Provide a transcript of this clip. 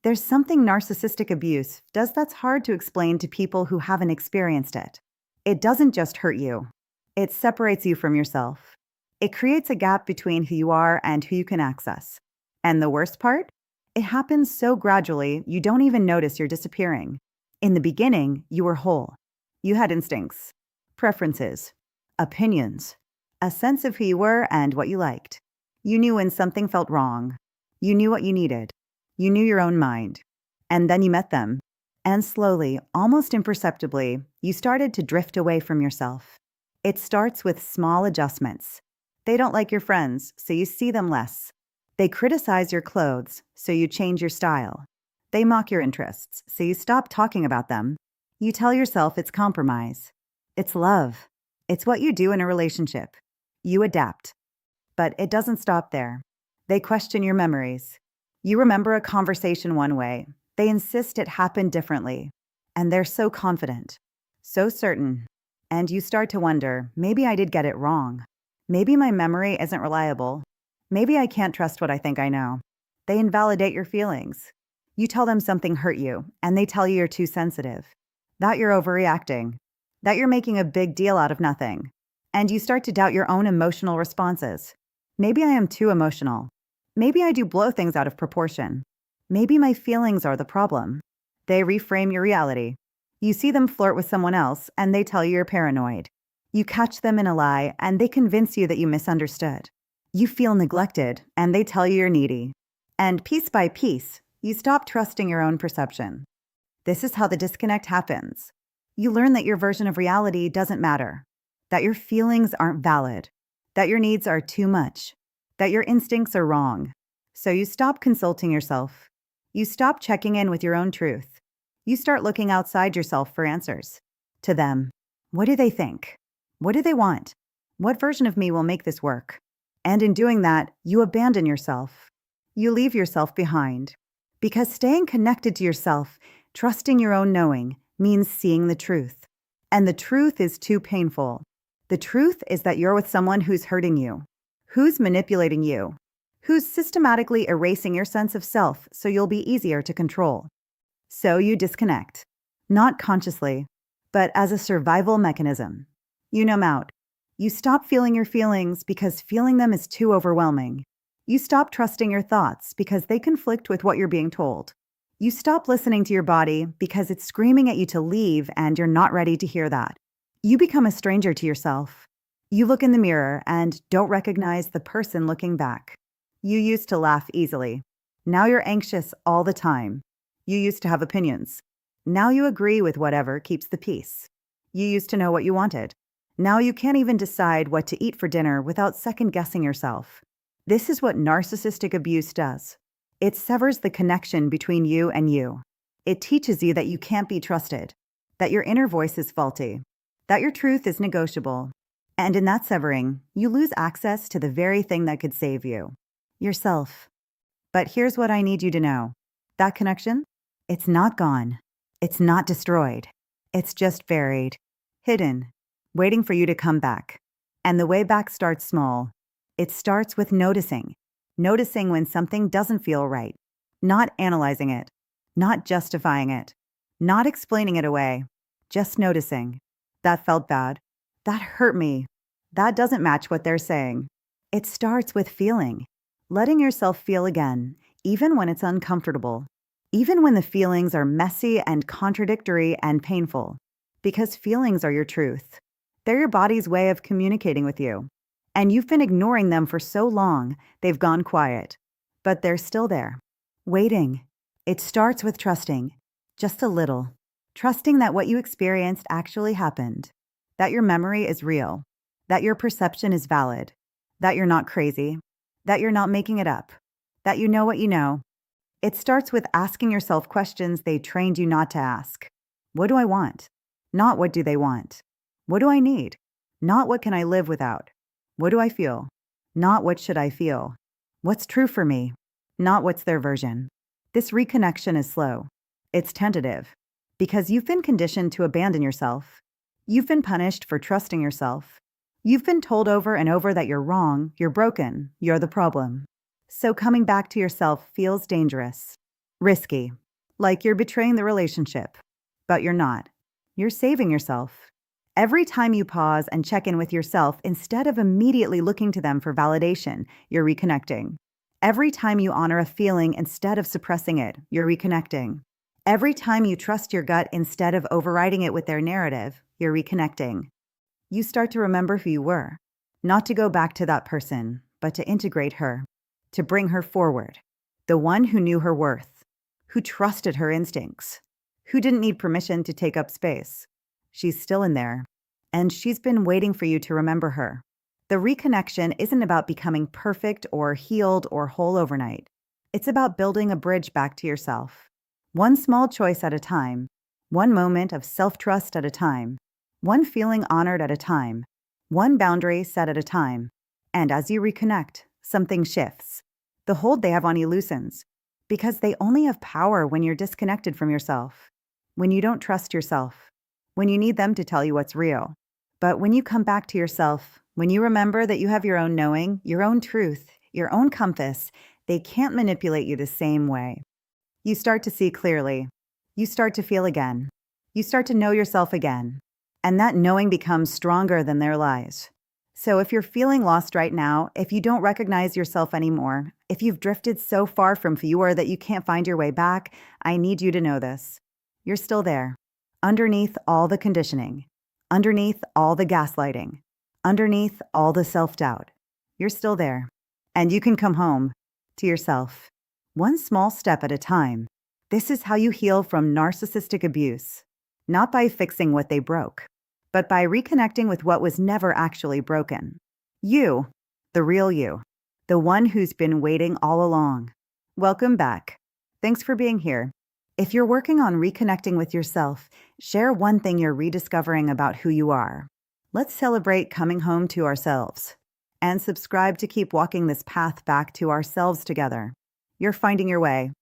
There's something narcissistic abuse does that's hard to explain to people who haven't experienced it. It doesn't just hurt you. It separates you from yourself. It creates a gap between who you are and who you can access. And the worst part? It happens so gradually you don't even notice you're disappearing. In the beginning, you were whole. You had instincts, preferences, opinions, a sense of who you were and what you liked. You knew when something felt wrong. You knew what you needed. You knew your own mind. And then you met them. And slowly, almost imperceptibly, you started to drift away from yourself. It starts with small adjustments. They don't like your friends, so you see them less. They criticize your clothes, so you change your style. They mock your interests, so you stop talking about them. You tell yourself it's compromise. It's love. It's what you do in a relationship. You adapt. But it doesn't stop there. They question your memories. You remember a conversation one way. They insist it happened differently. And they're so confident, so certain. And you start to wonder, maybe I did get it wrong. Maybe my memory isn't reliable. Maybe I can't trust what I think I know. They invalidate your feelings. You tell them something hurt you, and they tell you you're too sensitive, that you're overreacting, that you're making a big deal out of nothing. And you start to doubt your own emotional responses. Maybe I am too emotional. Maybe I do blow things out of proportion. Maybe my feelings are the problem. They reframe your reality. You see them flirt with someone else, and they tell you you're paranoid. You catch them in a lie, and they convince you that you misunderstood. You feel neglected, and they tell you you're needy. And piece by piece, you stop trusting your own perception. This is how the disconnect happens. You learn that your version of reality doesn't matter, that your feelings aren't valid, that your needs are too much, that your instincts are wrong. So you stop consulting yourself. You stop checking in with your own truth. You start looking outside yourself for answers. To them, what do they think? What do they want? What version of me will make this work? And in doing that, you abandon yourself. You leave yourself behind. Because staying connected to yourself, trusting your own knowing, means seeing the truth. And the truth is too painful. The truth is that you're with someone who's hurting you, who's manipulating you, who's systematically erasing your sense of self so you'll be easier to control. So you disconnect, not consciously, but as a survival mechanism. You numb out. You stop feeling your feelings because feeling them is too overwhelming. You stop trusting your thoughts because they conflict with what you're being told. You stop listening to your body because it's screaming at you to leave and you're not ready to hear that. You become a stranger to yourself. You look in the mirror and don't recognize the person looking back. You used to laugh easily. Now you're anxious all the time. You used to have opinions. Now you agree with whatever keeps the peace. You used to know what you wanted. Now you can't even decide what to eat for dinner without second-guessing yourself. This is what narcissistic abuse does. It severs the connection between you and you. It teaches you that you can't be trusted, that your inner voice is faulty, that your truth is negotiable. And in that severing, you lose access to the very thing that could save you, yourself. But here's what I need you to know. That connection, it's not gone. It's not destroyed. It's just buried, hidden, waiting for you to come back. And the way back starts small. It starts with noticing when something doesn't feel right, not analyzing it, not justifying it, not explaining it away, just noticing. That felt bad. That hurt me. That doesn't match what they're saying. It starts with feeling, letting yourself feel again, even when it's uncomfortable, even when the feelings are messy and contradictory and painful, because feelings are your truth. They're your body's way of communicating with you. And you've been ignoring them for so long, they've gone quiet. But they're still there, waiting. It starts with trusting, just a little. Trusting that what you experienced actually happened, that your memory is real, that your perception is valid, that you're not crazy, that you're not making it up, that you know what you know. It starts with asking yourself questions they trained you not to ask. What do I want? Not what do they want. What do I need? Not what can I live without. What do I feel? Not what should I feel. What's true for me? Not what's their version. This reconnection is slow. It's tentative. Because you've been conditioned to abandon yourself. You've been punished for trusting yourself. You've been told over and over that you're wrong, you're broken, you're the problem. So coming back to yourself feels dangerous. Risky. Like you're betraying the relationship. But you're not. You're saving yourself. Every time you pause and check in with yourself instead of immediately looking to them for validation, you're reconnecting. Every time you honor a feeling instead of suppressing it, you're reconnecting. Every time you trust your gut instead of overriding it with their narrative, you're reconnecting. You start to remember who you were, not to go back to that person, but to integrate her, to bring her forward. The one who knew her worth, who trusted her instincts, who didn't need permission to take up space. She's still in there, and she's been waiting for you to remember her. The reconnection isn't about becoming perfect or healed or whole overnight. It's about building a bridge back to yourself. One small choice at a time, one moment of self-trust at a time, one feeling honored at a time, one boundary set at a time. And as you reconnect, something shifts. The hold they have on you loosens, because they only have power when you're disconnected from yourself, when you don't trust yourself, when you need them to tell you what's real. But when you come back to yourself, when you remember that you have your own knowing, your own truth, your own compass, they can't manipulate you the same way. You start to see clearly. You start to feel again. You start to know yourself again. And that knowing becomes stronger than their lies. So if you're feeling lost right now, if you don't recognize yourself anymore, if you've drifted so far from who you are that you can't find your way back, I need you to know this. You're still there. Underneath all the conditioning. Underneath all the gaslighting. Underneath all the self-doubt. You're still there. And you can come home to yourself. One small step at a time. This is how you heal from narcissistic abuse. Not by fixing what they broke, but by reconnecting with what was never actually broken. You, the real you, the one who's been waiting all along. Welcome back. Thanks for being here. If you're working on reconnecting with yourself, share one thing you're rediscovering about who you are. Let's celebrate coming home to ourselves. And subscribe to keep walking this path back to ourselves together. You're finding your way.